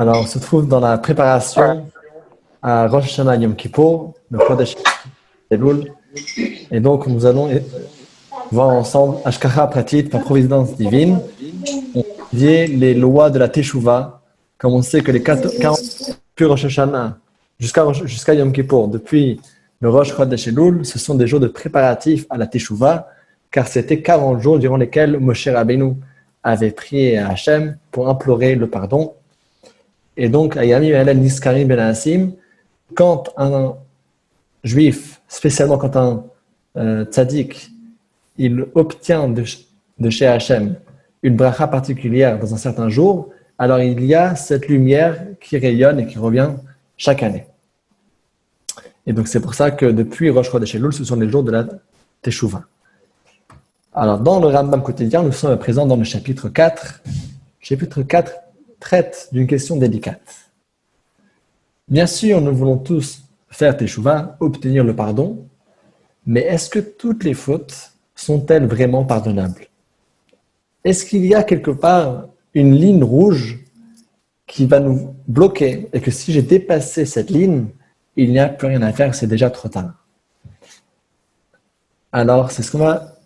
Alors, on se trouve dans la préparation à Rosh Hashanah Yom Kippour, le Chodesh Elul. Et donc, nous allons voir ensemble, Ashkacha Pratit, par providence divine, on étudier les lois de la Teshuvah. Comme on sait que les 40 depuis Rosh Hashanah jusqu'à Yom Kippour, depuis le Rosh Chodesh Elul, ce sont des jours de préparatifs à la Teshuvah, car c'était 40 jours durant lesquels Moshe Rabbeinu avait prié à Hachem pour implorer le pardon. Et donc, Ayami Ma'alel Niskarim Ben Asim, quand un juif, spécialement quand un tzaddik, il obtient de chez Hachem une bracha particulière dans un certain jour, alors il y a cette lumière qui rayonne et qui revient chaque année. Et donc, c'est pour ça que depuis Rosh Chodesh Elul, ce sont les jours de la Teshuvah. Alors, dans le Rambam quotidien, nous sommes présents dans le chapitre 4. Le chapitre 4 traite d'une question délicate. Bien sûr, nous voulons tous faire Teshuvah, obtenir le pardon, mais est-ce que toutes les fautes sont-elles vraiment pardonnables? Est-ce qu'il y a quelque part une ligne rouge qui va nous bloquer et que si j'ai dépassé cette ligne, il n'y a plus rien à faire, c'est déjà trop tard? Alors, c'est ce qu'on va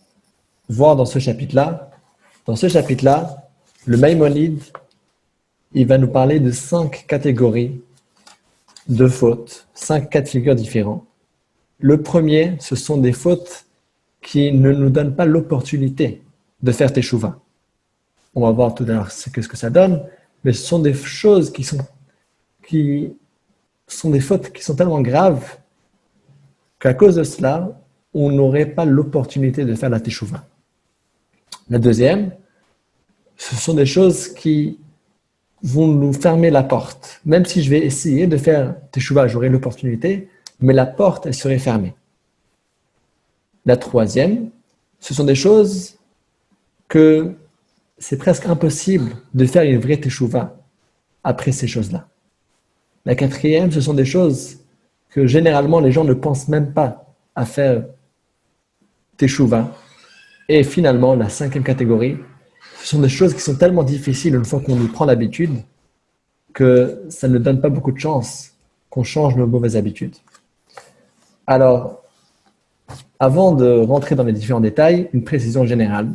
voir dans ce chapitre-là. Dans ce chapitre-là, le Maïmonide, il va nous parler de 5 catégories de fautes, 5 cas de figure différents. Le premier, ce sont des fautes qui ne nous donnent pas l'opportunité de faire Teshuvah. On va voir tout à l'heure ce que ça donne, mais ce sont des choses qui sont des fautes qui sont tellement graves qu'à cause de cela, on n'aurait pas l'opportunité de faire la Teshuvah. La deuxième, ce sont des choses qui vont nous fermer la porte. Même si je vais essayer de faire Teshuvah, j'aurai l'opportunité, mais la porte, elle serait fermée. La troisième, ce sont des choses que c'est presque impossible de faire une vraie Teshuvah après ces choses-là. La quatrième, ce sont des choses que généralement les gens ne pensent même pas à faire Teshuvah. Et finalement, la cinquième catégorie, ce sont des choses qui sont tellement difficiles une fois qu'on y prend l'habitude que ça ne donne pas beaucoup de chance qu'on change nos mauvaises habitudes. Alors, avant de rentrer dans les différents détails, une précision générale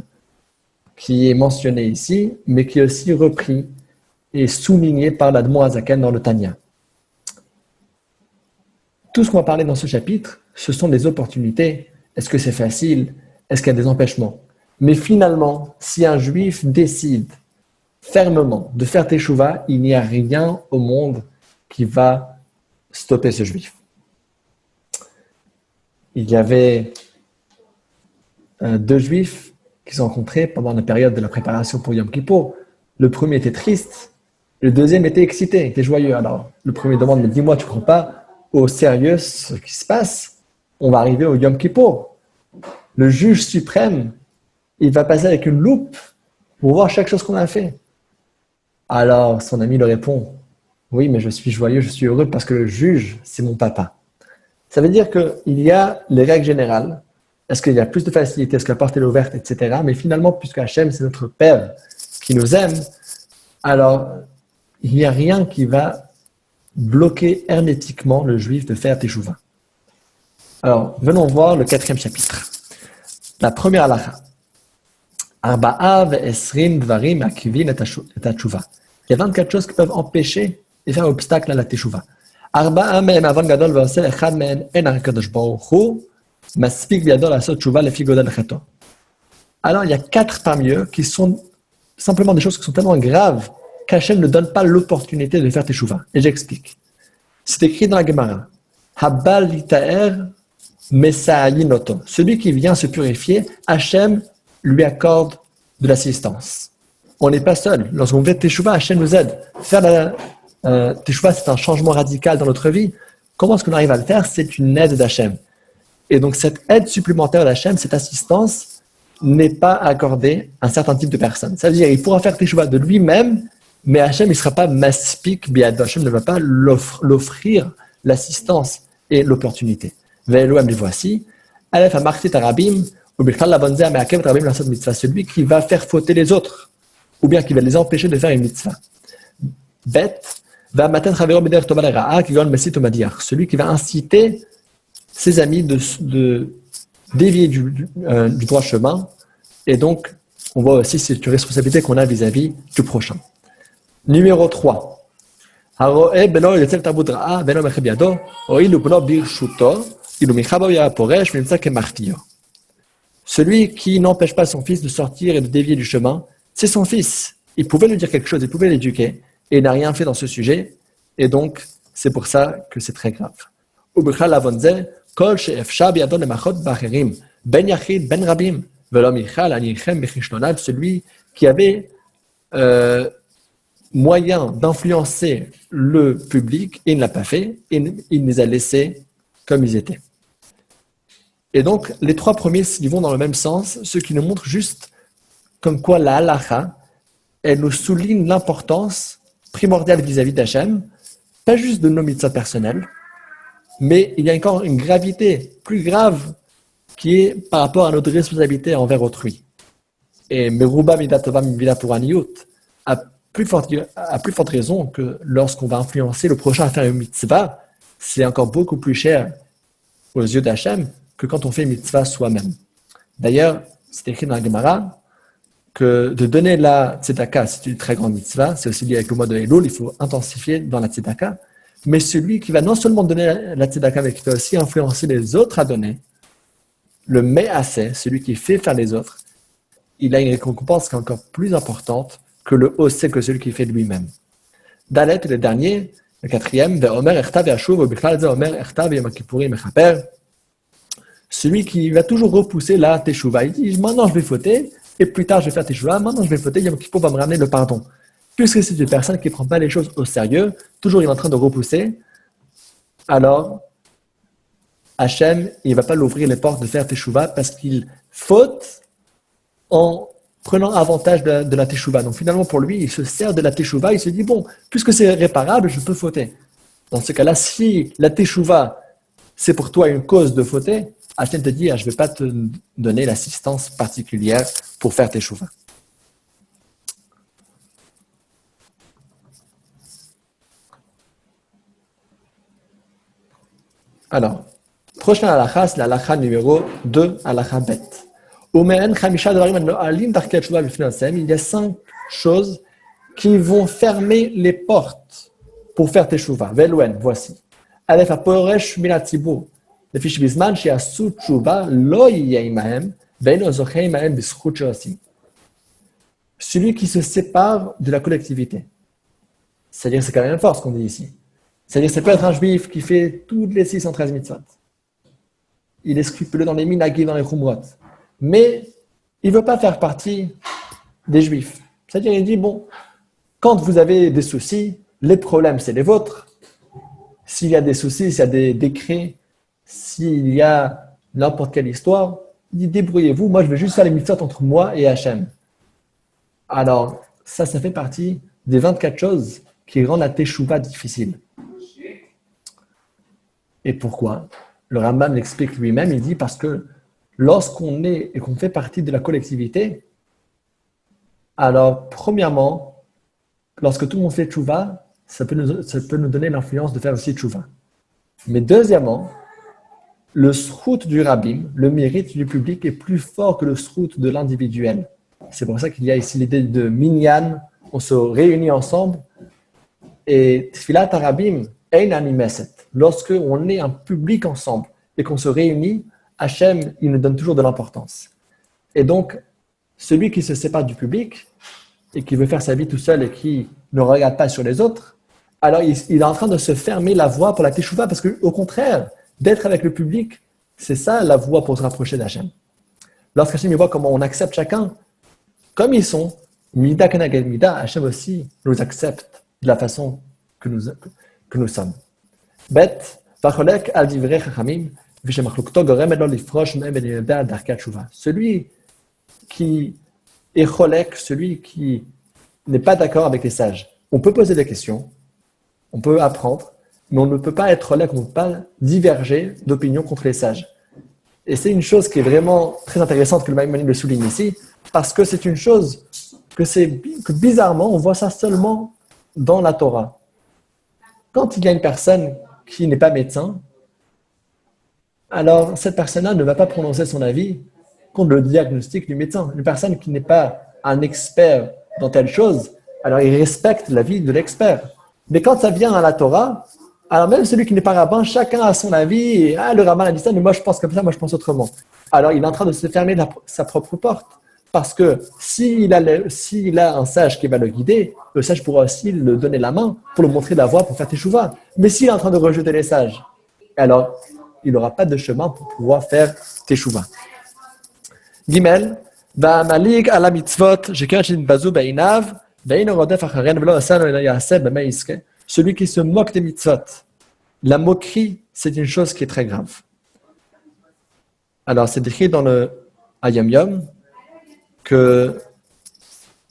qui est mentionnée ici, mais qui est aussi reprise et soulignée par l'Admor Hazaken dans le Tanya. Tout ce qu'on va parler dans ce chapitre, ce sont des opportunités. Est-ce que c'est facile? Est-ce qu'il y a des empêchements? Mais finalement, si un juif décide fermement de faire Teshuvah, il n'y a rien au monde qui va stopper ce juif. Il y avait 2 juifs qui se rencontraient pendant la période de la préparation pour Yom Kippour. Le premier était triste, le deuxième était excité, était joyeux. Alors, le premier demande, mais dis-moi, tu ne crois pas au sérieux ce qui se passe? On va arriver au Yom Kippour. Le juge suprême, il va passer avec une loupe pour voir chaque chose qu'on a fait. Alors, son ami lui répond, oui, mais je suis joyeux, je suis heureux parce que le juge, c'est mon papa. Ça veut dire qu'il y a les règles générales. Est-ce qu'il y a plus de facilité? Est-ce que la porte est ouverte, etc. Mais finalement, puisque Hachem, c'est notre Père qui nous aime, alors il n'y a rien qui va bloquer hermétiquement le juif de faire Teshuvah. Alors, venons voir le 4e chapitre. La première halakha. Arba'a ve'esrim dvarim akivin et teshuvah. Il y a 24 choses qui peuvent empêcher et faire obstacle à la Teshuvah. Arba'a me'em avon gadol ve'oseh echad me'en en hakadosh baruch hu maspik bi'ado la'asot teshuvah lefi godel cheto. Alors, il y a 4 parmi eux qui sont simplement des choses qui sont tellement graves qu'Hachem ne donne pas l'opportunité de faire Teshuvah. Et j'explique. C'est écrit dans la Gemara. Habal lita'er mesa'ayinoto. Celui qui vient se purifier, Hachem lui accorde de l'assistance. On n'est pas seul. Lorsqu'on fait Teshuvah, Hachem nous aide. Faire la Teshuvah, c'est un changement radical dans notre vie. Comment est-ce qu'on arrive à le faire? C'est une aide d'Hachem. Et donc, cette aide supplémentaire d'Hachem, cette assistance, n'est pas accordée à un certain type de personne. Ça veut dire qu'il pourra faire Teshuvah de lui-même, mais Hachem ne sera pas maspik biad. Hachem ne va pas l'offrir l'assistance et l'opportunité. Ve'elohim, les voici. Aleph a marqué Tarabim, ou Bichal la bonzeh me'akev Tarabim la sot mitzvah. Celui qui va faire fauter les autres, ou bien qui va les empêcher de faire une mitzvah. Bet, Celui qui va inciter ses amis de dévier du droit chemin. Et donc, on voit aussi c'est une responsabilité qu'on a vis-à-vis du prochain. Numéro 3. Celui qui n'empêche pas son fils de sortir et de dévier du chemin, c'est son fils. Il pouvait lui dire quelque chose, il pouvait l'éduquer, et il n'a rien fait dans ce sujet, et donc c'est pour ça que c'est très grave. Celui qui avait moyen d'influencer le public, et il ne l'a pas fait, et il les a laissés comme ils étaient. Et donc, les trois premiers, ils vont dans le même sens, ce qui nous montre juste comme quoi la halakha, elle nous souligne l'importance primordiale vis-à-vis d'Hachem, pas juste de nos mitzvahs personnels, mais il y a encore une gravité plus grave qui est par rapport à notre responsabilité envers autrui. Et Meruba Midatova Mivila pour Aniyut a plus forte raison que lorsqu'on va influencer le prochain à faire une mitzvah, c'est encore beaucoup plus cher aux yeux d'Hachem que quand on fait une mitzvah soi-même. D'ailleurs, c'est écrit dans la Gemara que de donner la tzedaka, c'est une très grande mitzvah, c'est aussi lié avec le mois de Elul, il faut intensifier dans la tzedaka, mais celui qui va non seulement donner la tzedaka, mais qui va aussi influencer les autres à donner, le me'aseh, celui qui fait faire les autres, il a une récompense qui est encore plus importante que le oseh, que celui qui fait lui-même. Dalet, le dernier, le quatrième, celui qui va toujours repousser la teshuva. Il dit, maintenant je vais fauter, et plus tard je vais faire teshuva, maintenant je vais fauter, Yom Kippour va me ramener le pardon. Puisque c'est une personne qui ne prend pas les choses au sérieux, toujours il est en train de repousser, alors Hachem, il ne va pas l'ouvrir les portes de faire teshuva parce qu'il faute en prenant avantage de la teshuva. Donc finalement pour lui, il se sert de la teshuva, il se dit, bon, puisque c'est réparable, je peux fauter. Dans ce cas-là, si la teshuva, c'est pour toi une cause de fauter, Hachem te dit, je ne vais pas te donner l'assistance particulière pour faire teshuva. Alors, prochain halakha, c'est l'halakha numéro 2, halakha bet. Il y a 5 choses qui vont fermer les portes pour faire teshuva. Velouen, voici. Aleph haporesh min hatzibur. Lefish bizman she'asu teshuva lo yiyeh imahem ve'eno zocheh imahem b'zchut she'osim. Celui qui se sépare de la collectivité. C'est-à-dire, c'est quand même fort ce qu'on dit ici. C'est-à-dire, ça peut être un juif qui fait toutes les 613 mitzvot. Il est scrupuleux dans les minagim, dans les khumrot. Mais il ne veut pas faire partie des juifs. C'est-à-dire, il dit, bon, quand vous avez des soucis, les problèmes, c'est les vôtres. S'il y a des soucis, s'il y a des décrets, s'il y a n'importe quelle histoire, il dit, débrouillez-vous, moi je vais juste faire les mitzvot entre moi et Hachem. Alors, ça fait partie des 24 choses qui rendent la teshuva difficile. Et pourquoi? Le Rambam l'explique lui-même, il dit parce que lorsqu'on est et qu'on fait partie de la collectivité, alors premièrement, lorsque tout le monde fait teshuva, ça peut nous donner l'influence de faire aussi teshuva. Mais deuxièmement, le srout du rabbim, le mérite du public est plus fort que le srout de l'individuel. C'est pour ça qu'il y a ici l'idée de minyan, on se réunit ensemble, et tfilat harabim ein animeset. Lorsque on est un public ensemble et qu'on se réunit, Hachem, il nous donne toujours de l'importance. Et donc, celui qui se sépare du public et qui veut faire sa vie tout seul et qui ne regarde pas sur les autres, alors il est en train de se fermer la voie pour la teshuva parce qu'au contraire, d'être avec le public, c'est ça la voie pour se rapprocher d'Hachem. Lorsqu'Hachem voit comment on accepte chacun, comme ils sont, mida keneged mida, Hachem aussi nous accepte de la façon que nous sommes. Bet, vacholek al divrei chachamim, v'shemachlukto gorem elo lifrosh me'em v'niyodea darkat teshuva. Celui qui est cholek, celui qui n'est pas d'accord avec les sages. On peut poser des questions, on peut apprendre, mais on ne peut pas être cholek, on ne peut pas diverger d'opinion contre les sages. Et c'est une chose qui est vraiment très intéressante que le Maïmonide le souligne ici, parce que c'est une chose que bizarrement, on voit ça seulement dans la Torah. Quand il y a une personne qui n'est pas médecin, alors cette personne-là ne va pas prononcer son avis contre le diagnostic du médecin. Une personne qui n'est pas un expert dans telle chose, alors il respecte l'avis de l'expert. Mais quand ça vient à la Torah, alors même celui qui n'est pas rabbin, chacun a son avis. Et, le rabbin a dit ça, mais moi je pense comme ça, moi je pense autrement. Alors il est en train de se fermer sa propre porte. Parce que s'il a un sage qui va le guider, le sage pourra aussi le donner la main pour le montrer la voie pour faire teshuva. Mais s'il est en train de rejeter les sages, alors il n'aura pas de chemin pour pouvoir faire teshuva. Gimel, Malik ala mitzvot, bazu beinav, celui qui se moque des mitzvot. La moquerie, c'est une chose qui est très grave. Alors, c'est décrit dans le Hayom Yom que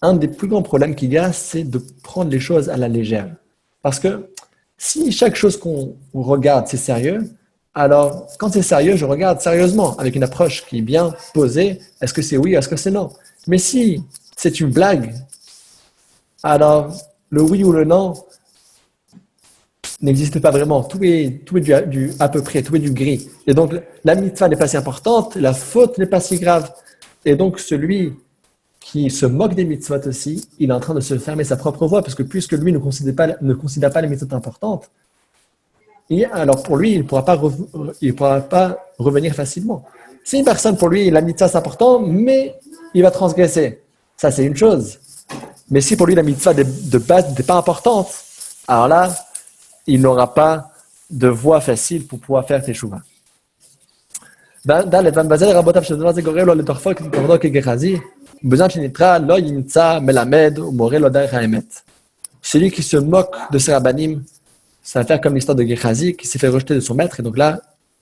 un des plus grands problèmes qu'il y a, c'est de prendre les choses à la légère. Parce que si chaque chose qu'on regarde, c'est sérieux, alors quand c'est sérieux, je regarde sérieusement, avec une approche qui est bien posée. Est-ce que c'est oui, est-ce que c'est non? Mais si c'est une blague, alors le oui ou le non n'existe pas vraiment. Tout est du à peu près, tout est du gris. Et donc, la mitzvah n'est pas si importante, la faute n'est pas si grave. Et donc, celui qui se moque des mitzvot aussi, il est en train de se fermer sa propre voie, parce que puisque lui ne considère pas les mitzvot importantes, et alors pour lui, il ne pourra pas revenir facilement. Si une personne, pour lui, la mitzvah c'est important, mais il va transgresser, ça c'est une chose. Mais si pour lui la mitzvah de base n'est pas importante, alors là, il n'aura pas de voie facile pour pouvoir faire teshuva. Celui qui se moque de ses rabbanim, ça va faire comme l'histoire de Gehazi qui s'est fait rejeter de son maître. Et donc là,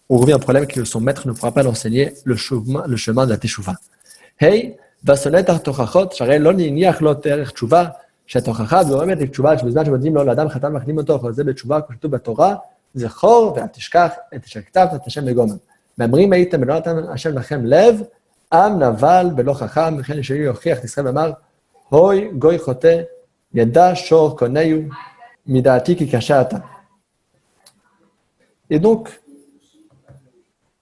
on revient au problème que son maître ne pourra pas l'enseigner le chemin de la teshuva. Hey, vasonet artochachot, share lo niniach lo terech teshuva. שהתוכחה גורמת לתשובה שבזמן שמודיעים לו לאדם חתם מכנים אותו חוזה בתשובה כשכתוב בתורה זכור ואל תשכח את אשר כתבת את השם לגומם. מאמרים הייתם ולא נתן השם לכם לב עם נבל ולא חכם וכן שהוא יוכיח את ישראל ואמר הוי גוי חוטא ידע שור קונהו מדעתי כי קשה אתה. Et donc,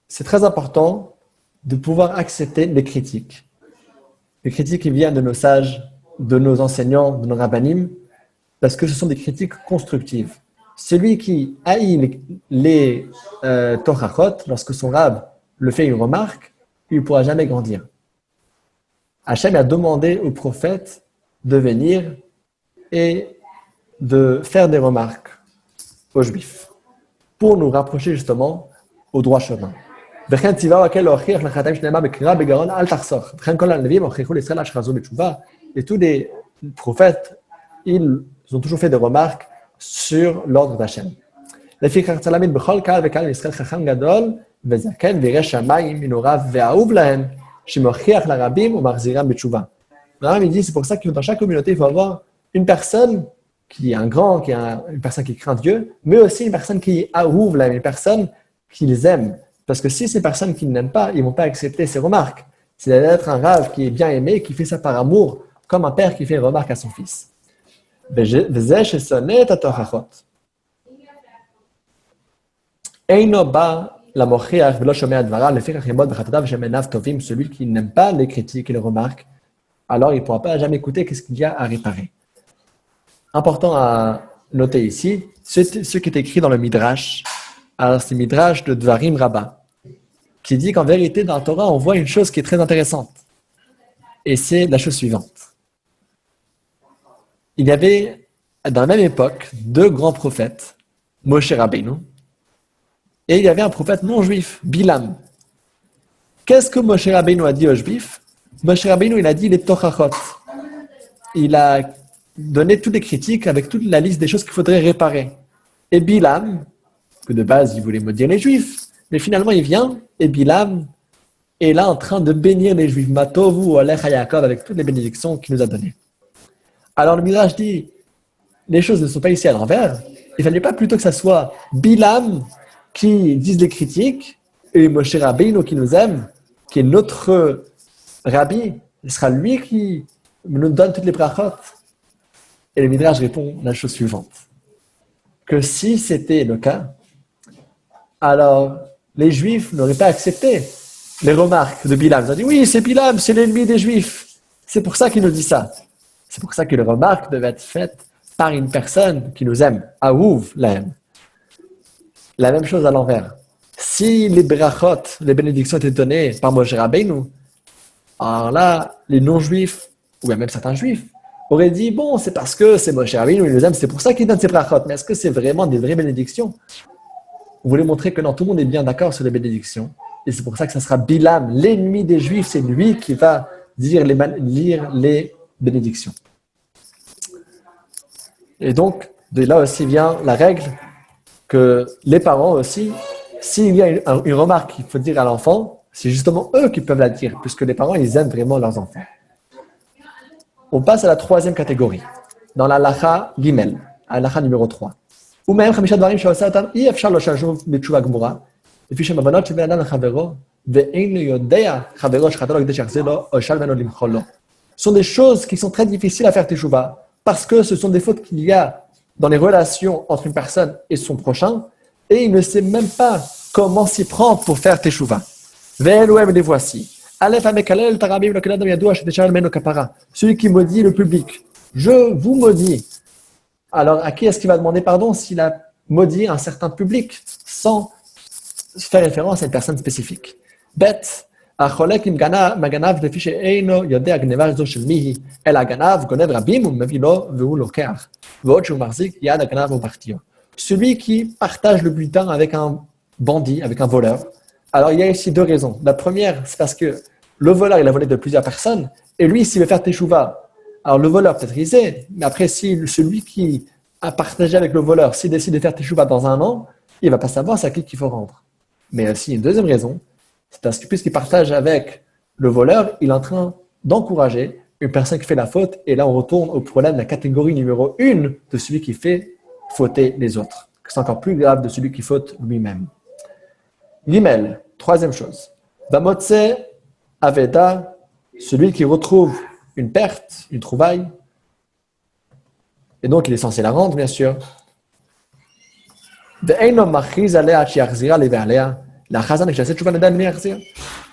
c'est très important de pouvoir accepter les critiques. Les critiques qui viennent de nos sages, de nos enseignants, de nos rabbanim, parce que ce sont des critiques constructives. Celui qui haït les torachot, lorsque son rab le fait une remarque, il ne pourra jamais grandir. Hachem a demandé au prophète de venir et de faire des remarques aux Juifs pour nous rapprocher justement au droit chemin. Et tous les prophètes, ils ont toujours fait des remarques sur l'ordre d'Hachem. Il dit, c'est pour ça que dans chaque communauté, il faut avoir une personne qui est un grand, une personne qui craint Dieu, mais aussi une personne qui est aouv, une personne qu'ils aiment. Parce que si ces personnes qui n'aiment pas, ils ne vont pas accepter ces remarques. C'est d'être un rave qui est bien aimé, qui fait ça par amour, comme un père qui fait une remarque à son fils. Celui qui n'aime pas les critiques et les remarques, alors il ne pourra pas jamais écouter ce qu'il y a à réparer. Important à noter ici, ce qui est écrit dans le Midrash. Alors c'est le Midrash de Dvarim Rabbah, qui dit qu'en vérité, dans la Torah, on voit une chose qui est très intéressante. Et c'est la chose suivante. Il y avait, dans la même époque, deux grands prophètes, Moshe Rabbeinu, et il y avait un prophète non-juif, Bilam. Qu'est-ce que Moshe Rabbeinu a dit aux Juifs? Moshe Rabbeinu, il a dit les Torachot. Il a donné toutes les critiques avec toute la liste des choses qu'il faudrait réparer. Et Bilam, que de base, il voulait maudire les Juifs, mais finalement, il vient, et Bilam est là en train de bénir les Juifs. Matovu Olech Yaakov, avec toutes les bénédictions qu'il nous a données. Alors le Midrash dit, les choses ne sont pas ici à l'envers. Il ne fallait pas plutôt que ce soit Bilam qui dise les critiques et Moshe Rabbeinu qui nous aime, qui est notre rabbi. Ce sera lui qui nous donne toutes les brachot. Et le Midrash répond la chose suivante. que si c'était le cas, alors les Juifs n'auraient pas accepté les remarques de Bilam. Ils ont dit oui, c'est Bilam, c'est l'ennemi des Juifs. C'est pour ça qu'il nous dit ça. C'est pour ça que les remarques devaient être faites par une personne qui nous aime. Aouv l'aime. La même chose à l'envers. Si les brachot, les bénédictions étaient données par Moshe Rabbeinu, alors là, les non-juifs, ou même certains juifs, auraient dit bon, c'est parce que c'est Moshe Rabbeinu, il nous aime, c'est pour ça qu'il donne ses brachot. Mais est-ce que c'est vraiment des vraies bénédictions? Vous voulez montrer que non, tout le monde est bien d'accord sur les bénédictions. Et c'est pour ça que ça sera Bilam, l'ennemi des Juifs, c'est lui qui va lire les bénédictions. Et donc, de là aussi vient la règle que les parents aussi, s'il y a une remarque qu'il faut dire à l'enfant, c'est justement eux qui peuvent la dire, puisque les parents, ils aiment vraiment leurs enfants. On passe à la troisième catégorie, dans la lacha gimel, à la lacha numéro 3. ומהם חמישה דברים שעושה אותם אי אפשר לא ששוב בתשובה גמורה, לפי שמבנות שבין אדם לחברו, ואין יודע חברו שחטא לו כדי שיחזיר לו, או ישאל ממנו למחול לו. Ce sont des choses qui sont très difficiles à faire teshuva, parce que ce sont des fautes qu'il y a dans les relations entre une personne et son prochain, et il ne sait même pas comment s'y prendre pour faire teshuva. ואלו les voici. א' המקלל את הרבים ולא כלל ידוע שתשאל ממנו כפרה. Celui qui maudit le public. Je vous maudis. Alors, à qui est-ce qu'il va demander pardon s'il a maudit un certain public sans faire référence à une personne spécifique? Bête. החולק עם מגנב לפי שאינו יודע גנבה זו של מי היא, אלא הגנב גונב רבים ומביא לו והוא לוקח, ועוד שהוא מחזיק יד הגנב ומחטיאו. Celui qui partage le butin avec un bandit, avec un voleur. Alors, il y a ici deux raisons. La première, c'est parce que le voleur, il a volé de plusieurs personnes, et lui, s'il veut faire teshuva, alors le voleur peut-être il sait, mais après, si celui qui a partagé avec le voleur, s'il décide de faire teshuva dans un an, il ne va pas savoir c'est à qui qu'il faut rendre. Mais aussi, une deuxième raison, c'est parce que puisqu'il partage avec le voleur, il est en train d'encourager une personne qui fait la faute, et là on retourne au problème de la catégorie numéro 1 de celui qui fait fauter les autres. C'est encore plus grave de celui qui faute lui-même. L'email, troisième chose. Bamotse Aveda, celui qui retrouve une perte, une trouvaille, et donc il est censé la rendre, bien sûr. Et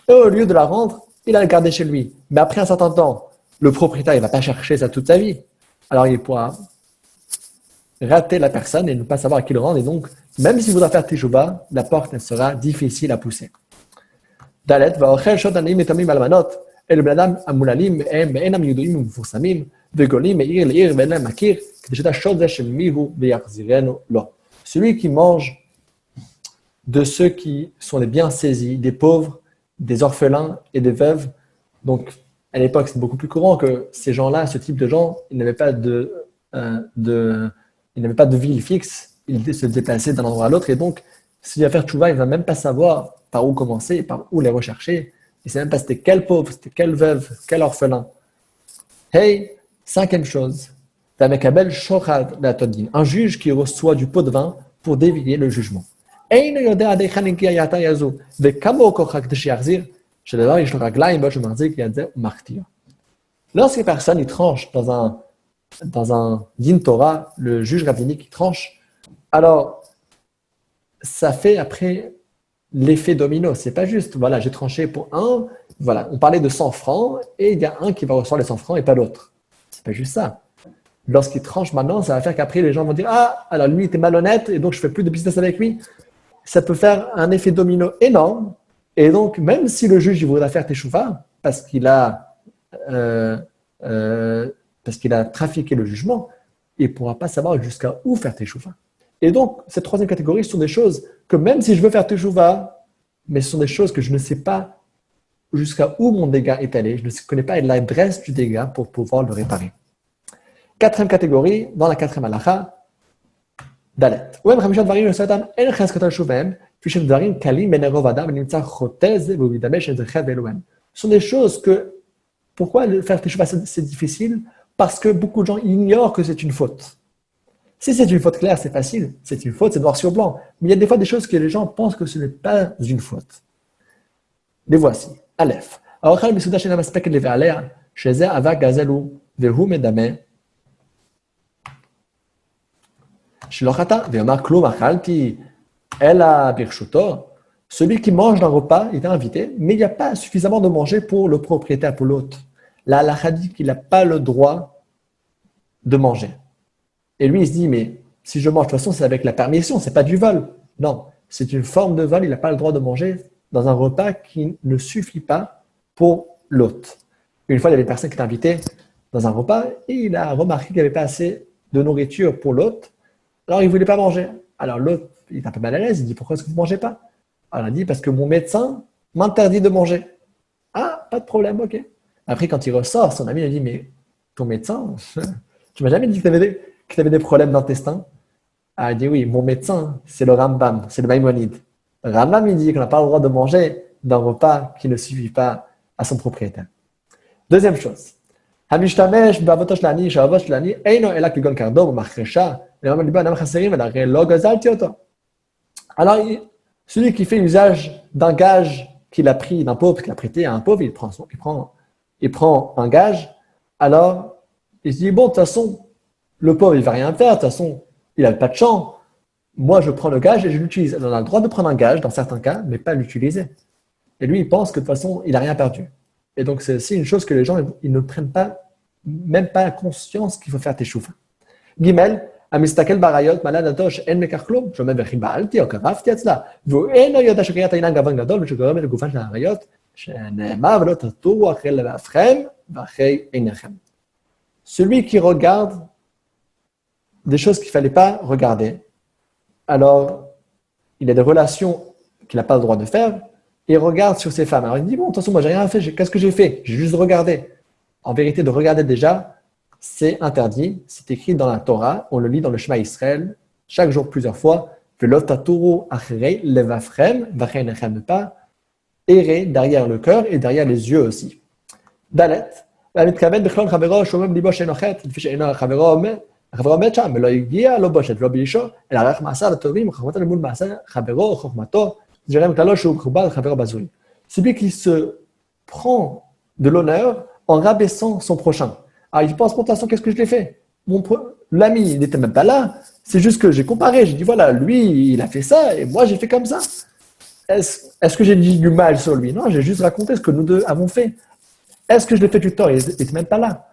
au lieu de la rendre, il a le garder chez lui. Mais après un certain temps, le propriétaire ne va pas chercher ça toute sa vie. Alors il pourra rater la personne et ne pas savoir à qui le rendre. Et donc, même s'il voudra faire teshuva, la porte elle sera difficile à pousser. Dalet va ochel shot anim etamim almanot. אלו בני אדם המוללים הם ואינם ידועים ומפורסמים וגולים מעיר לעיר ואין להם מכיר כדי שתדע שוד זה של מי הוא ויחזירנו לו. Celui qui mange de ceux qui sont les bien saisis, des pauvres, des orphelins et des veuves. Donc, à l'époque, c'est beaucoup plus courant que ces gens-là, ce type de gens, ils n'avaient pas de ville fixe, ils se déplaçaient d'un endroit à l'autre et donc, s'il va faire tchouva, il ne va même pas savoir par où commencer, par où les rechercher. Il ne sait même pas c'était quel pauvre, c'était quelle veuve, quel orphelin. Hey, cinquième chose, un juge qui reçoit du pot de vin pour dévier le jugement. Lorsque personne tranche dans un din Torah, le juge rabbinique tranche, alors ça fait après l'effet domino, c'est pas juste, voilà, j'ai tranché pour un, voilà, on parlait de 100 francs et il y a un qui va recevoir les 100 francs et pas l'autre. C'est pas juste ça. Lorsqu'il tranche maintenant, ça va faire qu'après les gens vont dire ah, alors lui était malhonnête et donc je fais plus de business avec lui. Ça peut faire un effet domino énorme et donc même si le juge il voudra faire teshuva parce qu'il a trafiqué le jugement, il ne pourra pas savoir jusqu'à où faire teshuva. Et donc, cette troisième catégorie, ce sont des choses que même si je veux faire teshuva, mais ce sont des choses que je ne sais pas jusqu'à où mon dégât est allé, je ne connais pas l'adresse du dégât pour pouvoir le réparer. Quatrième catégorie, dans la quatrième halakha, Dalet. Ce sont des choses que, pourquoi faire teshuva c'est difficile? Parce que beaucoup de gens ignorent que c'est une faute. Si c'est une faute claire, c'est facile. C'est une faute, c'est noir sur blanc. Mais il y a des fois des choses que les gens pensent que ce n'est pas une faute. Les voici. Aleph. Shilochata, Ve'omar klum achalti, ela birshuto. Celui qui mange d'un repas, il est invité, mais il n'y a pas suffisamment de manger pour le propriétaire, pour l'hôte. La halakha dit qu'il n'a pas le droit de manger. Et lui, il se dit, mais si je mange, de toute façon, c'est avec la permission, c'est pas du vol. Non, c'est une forme de vol, il n'a pas le droit de manger dans un repas qui ne suffit pas pour l'hôte. Une fois, il y avait une personne qui était invitée dans un repas et il a remarqué qu'il n'y avait pas assez de nourriture pour l'hôte. Alors, il ne voulait pas manger. Alors, l'hôte, il est un peu mal à l'aise, il dit, pourquoi est-ce que vous ne mangez pas? Alors, il a dit, parce que mon médecin m'interdit de manger. Ah, pas de problème, ok. Après, quand il ressort, son ami lui dit, mais ton médecin, tu m'as jamais dit que tu avais des problèmes d'intestin? Ah, il dit, oui, mon médecin, c'est le Rambam, c'est le Maïmonide. Le Rambam, il dit qu'on n'a pas le droit de manger d'un repas qui ne suffit pas à son propriétaire. Deuxième chose. המשתמש באבותו של העני, שהאבות של העני אינו אלא כגון קרדום ומחרשה, ואומר ליבו אינם חסרים, אלא הרי לא גזלתי אותו. Alors, celui qui fait usage d'un gage qu'il a pris d'un pauvre, qu'il a prêté à un pauvre, il prend un gage, alors il se dit, bon, de toute façon, le pauvre, il ne va rien faire, de toute façon, il n'a pas de champ, moi, je prends le gage et je l'utilise. On a le droit de prendre un gage dans certains cas, mais pas l'utiliser. Et lui, il pense que de toute façon, il n'a rien perdu. Et donc, c'est aussi une chose que les gens ils ne prennent pas, même pas conscience qu'il faut faire teshuva. Gimel, המסתכל באריות, מעלה דעתו שאין בכך כלום, שאומר וכי בעלתי או קרבתי אצלה, והוא אינו יודע שקריאת העיניים גוון גדול ושגורם לגופן של האריות, שנאמר ולא תטורו אחרי לבבכם ואחרי עיניכם. Celui qui regarde des choses qu'il ne fallait pas regarder, alors il a des relations qu'il n'a pas le droit de faire, et il regarde sur ses femmes. Alors il dit, bon, de toute façon, moi, j'ai rien fait, qu'est-ce que j'ai fait? J'ai juste regardé. En vérité, de regarder déjà, c'est interdit. C'est écrit dans la Torah, on le lit dans le Shema Israël, chaque jour plusieurs fois, ne pas errer derrière le cœur et derrière les yeux aussi. Dalet, החברו מת שם, ולא הגיע, לא בושת, ולא באישו, אלא ערך מעשה לטובים, וחוכמתו למול מעשה חברו, או חוכמתו, זה ג'רם כללו שהוא מחובר לחברו בזוי. Celui qui se prend de l'honneur en rabaissant son prochain. Alors il pense, pour façon, qu'est-ce que je l'ai fait? L'ami, il n'était même pas là, c'est juste que j'ai comparé, j'ai dit, voilà, lui, il a fait ça, et moi, j'ai fait comme ça. Est-ce que j'ai dit du mal sur lui? Non, j'ai juste raconté ce que nous deux avons fait. Est-ce que je l'ai fait du tort? Il n'était même pas là.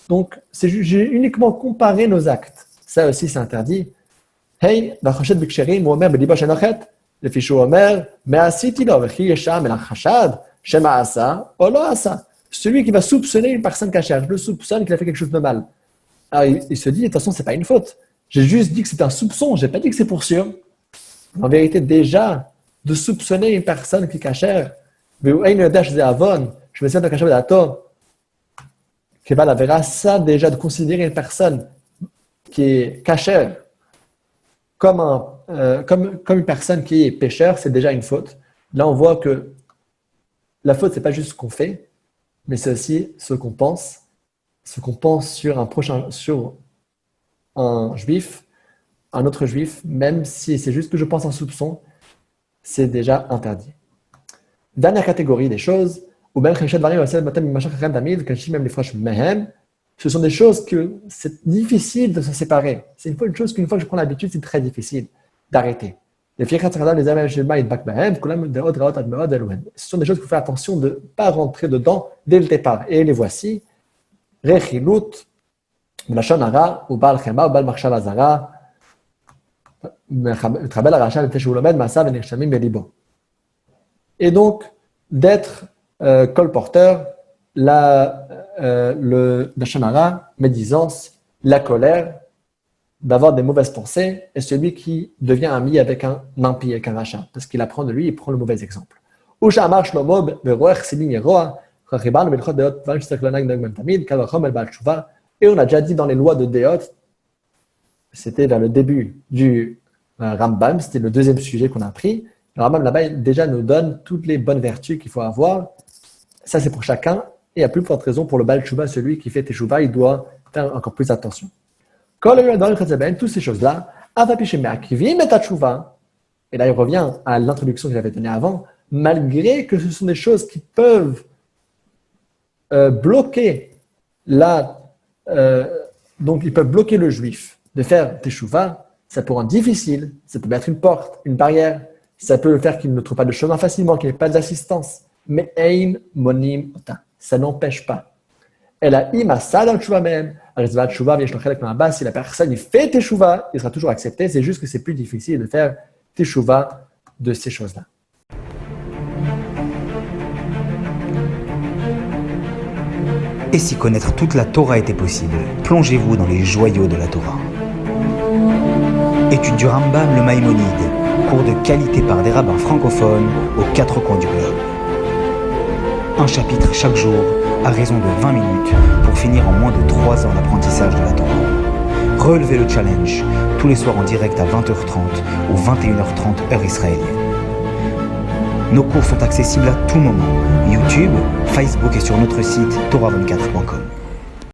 Donc, j'ai uniquement comparé nos actes. Ça aussi, c'est interdit. Hey, והחושד בכשרים, הוא אומר בליבו שאינו חטא, לפי שהוא אומר, מה עשיתי לו, וכי יש שם אל החשד, שמה עשה או לא עשה. Celui qui va soupçonner une personne cachère, je le soupçonne qu'il a fait quelque chose de mal. Alors, il se dit, de toute façon, ce n'est pas une faute. J'ai juste dit que c'est un soupçon, je n'ai pas dit que c'est pour sûr. En vérité, déjà, de soupçonner une personne qui est cachère, je me sers de cachère d'Ato, qui va la verra, ça déjà de considérer une personne qui est cachère comme une personne qui est pécheur, c'est déjà une faute. Là, on voit que la faute, c'est pas juste ce qu'on fait, mais c'est aussi ce qu'on pense sur sur un juif, un autre juif, même si c'est juste que je pense un soupçon, c'est déjà interdit. Dernière catégorie des choses, ou même ce sont des choses que c'est difficile de se séparer. C'est une chose qu'une fois que je prends l'habitude, c'est très difficile d'arrêter. Ce sont des choses qu'il faut faire attention de ne pas rentrer dedans dès le départ. Et les voici. Rechilut, Lashon hara, ou Baal chema, ou Baal machshava zara, מתחבל הרשע לפני שהוא לומד מעשיו ונרשמים בליבו. Et donc, d'être colporteur, le Lashon hara, médisance, la colère, d'avoir des mauvaises pensées, et celui qui devient ami avec un impie, avec un rachat, parce qu'il apprend de lui, il prend le mauvais exemple. Et on a déjà dit dans les lois de Deot, c'était vers le début du Rambam, c'était le deuxième sujet qu'on a pris. Le Rambam là-bas déjà nous donne toutes les bonnes vertus qu'il faut avoir. Ça c'est pour chacun, et à plus forte raison pour le Baal Tshuva, celui qui fait Teshuvah, il doit faire encore plus attention. Toutes ces choses-là, et là il revient à l'introduction que j'avais donnée avant, malgré que ce sont des choses qui peuvent bloquer donc ils peuvent bloquer le juif de faire teshuvah, ça peut rendre difficile, ça peut mettre une porte, une barrière, ça peut faire qu'il ne trouve pas de chemin facilement, qu'il n'ait pas d'assistance. Mais Ein Monim Ota, ça n'empêche pas. Et la Imasa dans le Tchouva même, Arizva Tchouva, si la personne il fait Teshuvah, il sera toujours accepté, c'est juste que c'est plus difficile de faire Teshuvah de ces choses-là. Et si connaître toute la Torah était possible, plongez-vous dans les joyaux de la Torah. Étude du Rambam, le Maïmonide, cours de qualité par des rabbins francophones aux 4 coins du globe. Un chapitre chaque jour, à raison de 20 minutes, pour finir en moins de 3 ans d'apprentissage de la Torah. Relevez le challenge, tous les soirs en direct à 20h30 ou 21h30 heure israélienne. Nos cours sont accessibles à tout moment, YouTube, Facebook et sur notre site torah24.com.